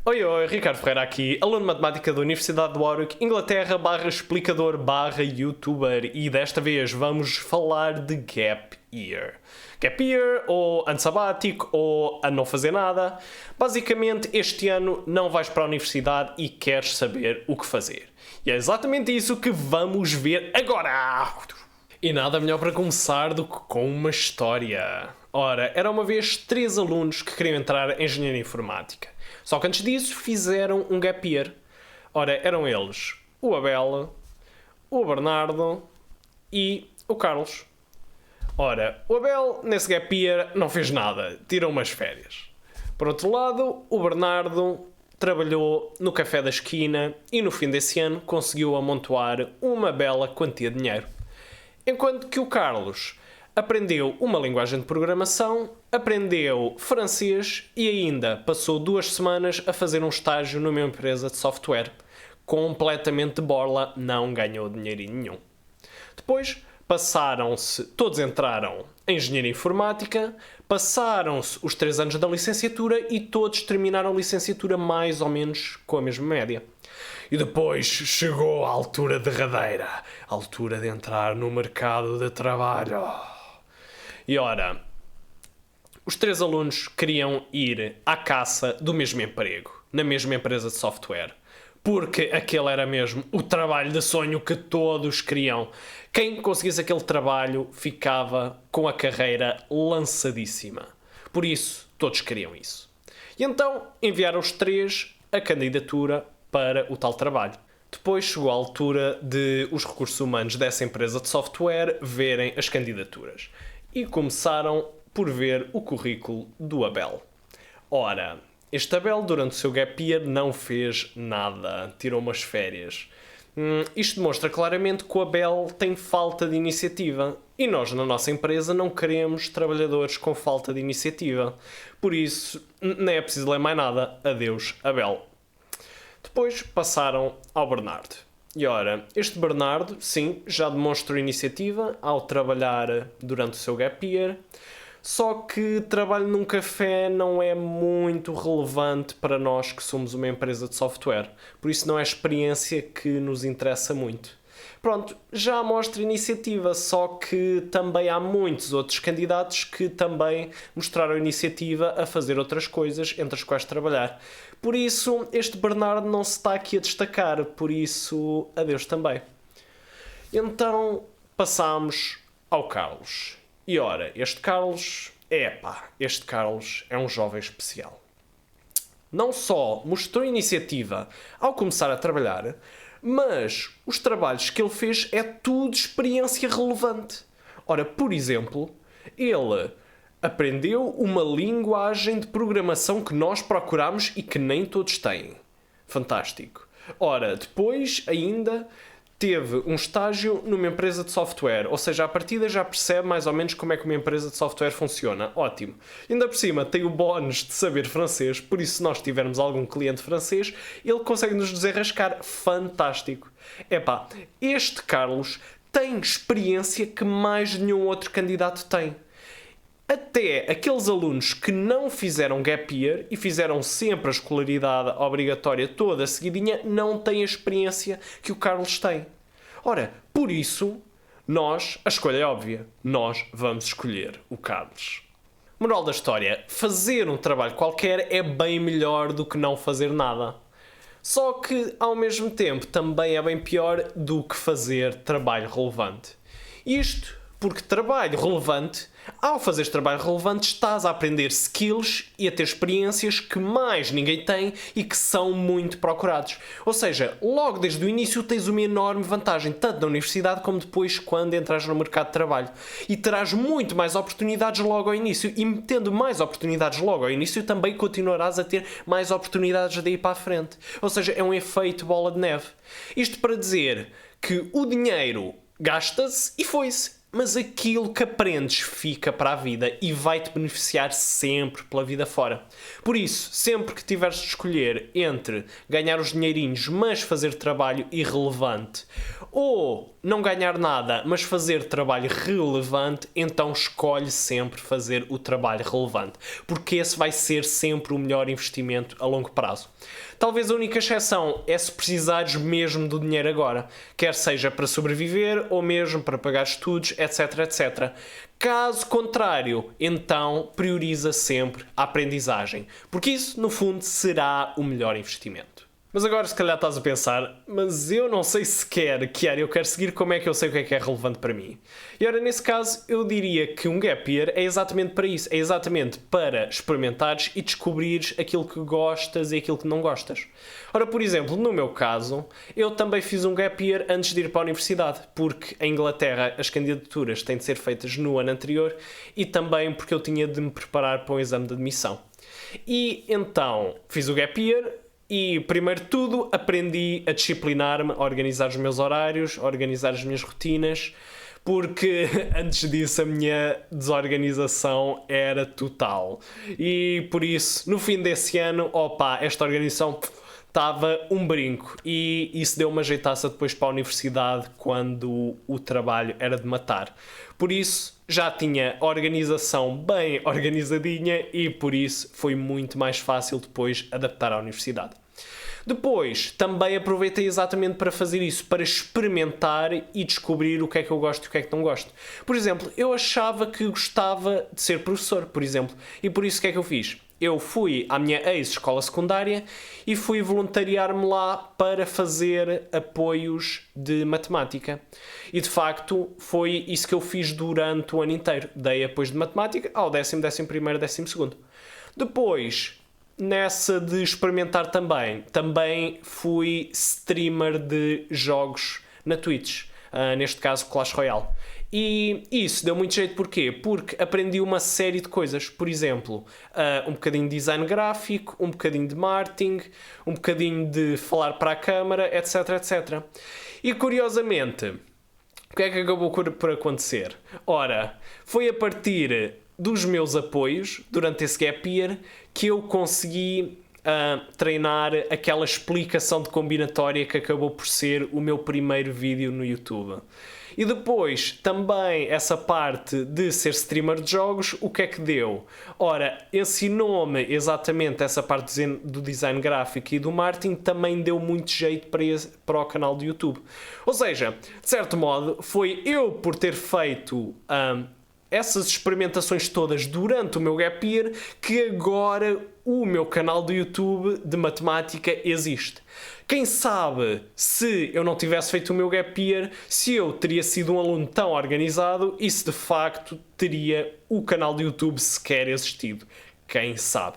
Oi, oi, Ricardo Ferreira aqui, aluno de Matemática da Universidade de Warwick, Inglaterra, explicador, youtuber, e desta vez vamos falar de Gap Year. Gap Year, ou ano sabático, ou a não fazer nada. Basicamente, este ano não vais para a universidade e queres saber o que fazer. E é exatamente isso que vamos ver agora! E nada melhor para começar do que com uma história. Ora, era uma vez 3 alunos que queriam entrar em Engenharia Informática. Só que antes disso fizeram um gap year. Ora, eram eles o Abel, o Bernardo e o Carlos. Ora, o Abel nesse gap year não fez nada, tirou umas férias. Por outro lado, o Bernardo trabalhou no café da esquina e no fim desse ano conseguiu amontoar uma bela quantia de dinheiro. Enquanto que o Carlos aprendeu uma linguagem de programação, aprendeu francês e ainda passou 2 semanas a fazer um estágio numa empresa de software. Completamente de borla, não ganhou dinheirinho nenhum. Depois todos entraram em Engenharia Informática, passaram-se os 3 anos da licenciatura e todos terminaram a licenciatura mais ou menos com a mesma média. E depois chegou a altura derradeira, a altura de entrar no mercado de trabalho. E ora, os 3 alunos queriam ir à caça do mesmo emprego, na mesma empresa de software. Porque aquele era mesmo o trabalho de sonho que todos queriam. Quem conseguisse aquele trabalho ficava com a carreira lançadíssima. Por isso, todos queriam isso. E então enviaram os 3 a candidatura para o tal trabalho. Depois chegou a altura de os recursos humanos dessa empresa de software verem as candidaturas. E começaram por ver o currículo do Abel. Ora, este Abel durante o seu gap year não fez nada, tirou umas férias. Isto demonstra claramente que o Abel tem falta de iniciativa. E nós na nossa empresa não queremos trabalhadores com falta de iniciativa. Por isso, nem é preciso ler mais nada. Adeus, Abel. Depois passaram ao Bernardo. E ora, este Bernardo, sim, já demonstrou iniciativa ao trabalhar durante o seu gap year, só que trabalho num café não é muito relevante para nós que somos uma empresa de software, por isso não é a experiência que nos interessa muito. Pronto, já mostra iniciativa, só que também há muitos outros candidatos que também mostraram iniciativa a fazer outras coisas, entre as quais trabalhar. Por isso, este Bernardo não se está aqui a destacar, por isso, adeus também. Então, passamos ao Carlos. E ora, este Carlos é um jovem especial. Não só mostrou iniciativa ao começar a trabalhar, mas os trabalhos que ele fez é tudo experiência relevante. Ora, por exemplo, ele aprendeu uma linguagem de programação que nós procuramos e que nem todos têm. Fantástico. Ora, depois ainda teve um estágio numa empresa de software, ou seja, à partida já percebe mais ou menos como é que uma empresa de software funciona. Ótimo. Ainda por cima tem o bónus de saber francês, por isso se nós tivermos algum cliente francês, ele consegue nos desenrascar. Fantástico. Epá, este Carlos tem experiência que mais nenhum outro candidato tem. Até aqueles alunos que não fizeram gap year e fizeram sempre a escolaridade obrigatória toda seguidinha não têm a experiência que o Carlos tem. Ora, por isso, a escolha é óbvia, nós vamos escolher o Carlos. Moral da história, fazer um trabalho qualquer é bem melhor do que não fazer nada. Só que, ao mesmo tempo, também é bem pior do que fazer trabalho relevante. Isto porque trabalho relevante, ao fazeres trabalho relevante, estás a aprender skills e a ter experiências que mais ninguém tem e que são muito procurados. Ou seja, logo desde o início tens uma enorme vantagem, tanto na universidade como depois quando entras no mercado de trabalho. E terás muito mais oportunidades logo ao início. E tendo mais oportunidades logo ao início, também continuarás a ter mais oportunidades daí para a frente. Ou seja, é um efeito bola de neve. Isto para dizer que o dinheiro gasta-se e foi-se. mas aquilo que aprendes fica para a vida e vai-te beneficiar sempre pela vida fora. Por isso, sempre que tiveres de escolher entre ganhar os dinheirinhos, mas fazer trabalho irrelevante, ou não ganhar nada, mas fazer trabalho relevante, então escolhe sempre fazer o trabalho relevante, porque esse vai ser sempre o melhor investimento a longo prazo. Talvez a única exceção é se precisares mesmo do dinheiro agora, quer seja para sobreviver ou mesmo para pagar estudos, etc, etc. Caso contrário, então prioriza sempre a aprendizagem, porque isso, no fundo, será o melhor investimento. Mas agora se calhar estás a pensar, mas eu não sei sequer que área eu quero seguir, como é que eu sei o que é relevante para mim? E ora, nesse caso, eu diria que um gap year é exatamente para isso, é exatamente para experimentares e descobrires aquilo que gostas e aquilo que não gostas. Ora, por exemplo, no meu caso, eu também fiz um gap year antes de ir para a universidade, porque em Inglaterra as candidaturas têm de ser feitas no ano anterior e também porque eu tinha de me preparar para um exame de admissão. E então fiz o gap year. E, primeiro de tudo, aprendi a disciplinar-me, a organizar os meus horários, a organizar as minhas rotinas, porque antes disso a minha desorganização era total. E por isso, no fim desse ano, esta organização estava um brinco. E isso deu uma jeitaça depois para a universidade, quando o trabalho era de matar. Por isso, já tinha a organização bem organizadinha e por isso foi muito mais fácil depois adaptar à universidade. Depois, também aproveitei exatamente para fazer isso, para experimentar e descobrir o que é que eu gosto e o que é que não gosto. Por exemplo, eu achava que gostava de ser professor, por exemplo, e por isso o que é que eu fiz? Eu fui à minha ex-escola secundária e fui voluntariar-me lá para fazer apoios de matemática. E de facto foi isso que eu fiz durante o ano inteiro. Dei apoios de matemática ao 10º, 11º, 12º. Depois, nessa de experimentar também fui streamer de jogos na Twitch. Neste caso Clash Royale. E isso deu muito jeito, porquê? Porque aprendi uma série de coisas, por exemplo, um bocadinho de design gráfico, um bocadinho de marketing, um bocadinho de falar para a câmara, etc, etc. E curiosamente, o que é que acabou por acontecer? Ora, foi a partir dos meus apoios, durante esse gap year, que eu consegui treinar aquela explicação de combinatória que acabou por ser o meu primeiro vídeo no YouTube. E depois, também, essa parte de ser streamer de jogos, o que é que deu? Ora, ensinou-me exatamente essa parte do design gráfico e do marketing, também deu muito jeito para o canal do YouTube. Ou seja, de certo modo, foi eu por ter feito essas experimentações todas durante o meu gap year que agora o meu canal do YouTube de matemática existe. Quem sabe se eu não tivesse feito o meu gap year, se eu teria sido um aluno tão organizado e se de facto teria o canal do YouTube sequer existido. Quem sabe?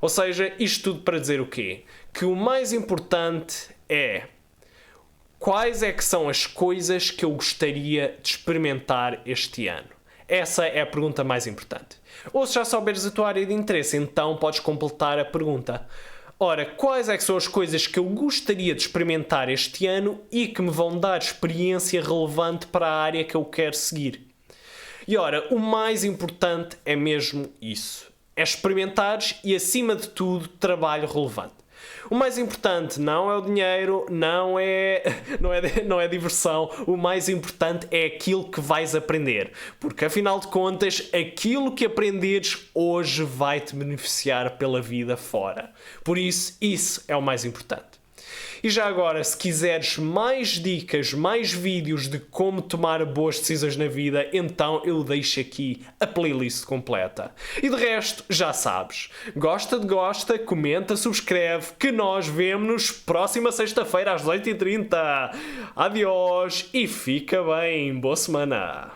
Ou seja, isto tudo para dizer o quê? Que o mais importante é quais é que são as coisas que eu gostaria de experimentar este ano. Essa é a pergunta mais importante. Ou se já souberes a tua área de interesse, então podes completar a pergunta. Ora, quais é que são as coisas que eu gostaria de experimentar este ano e que me vão dar experiência relevante para a área que eu quero seguir? E ora, o mais importante é mesmo isso. É experimentares e, acima de tudo, trabalho relevante. O mais importante não é o dinheiro, não é diversão. O mais importante é aquilo que vais aprender. Porque, afinal de contas, aquilo que aprenderes hoje vai-te beneficiar pela vida fora. Por isso é o mais importante. E já agora, se quiseres mais dicas, mais vídeos de como tomar boas decisões na vida, então eu deixo aqui a playlist completa. E de resto, já sabes. Gosta, comenta, subscreve, que nós vemo-nos próxima sexta-feira às 18h30. Adiós e fica bem. Boa semana.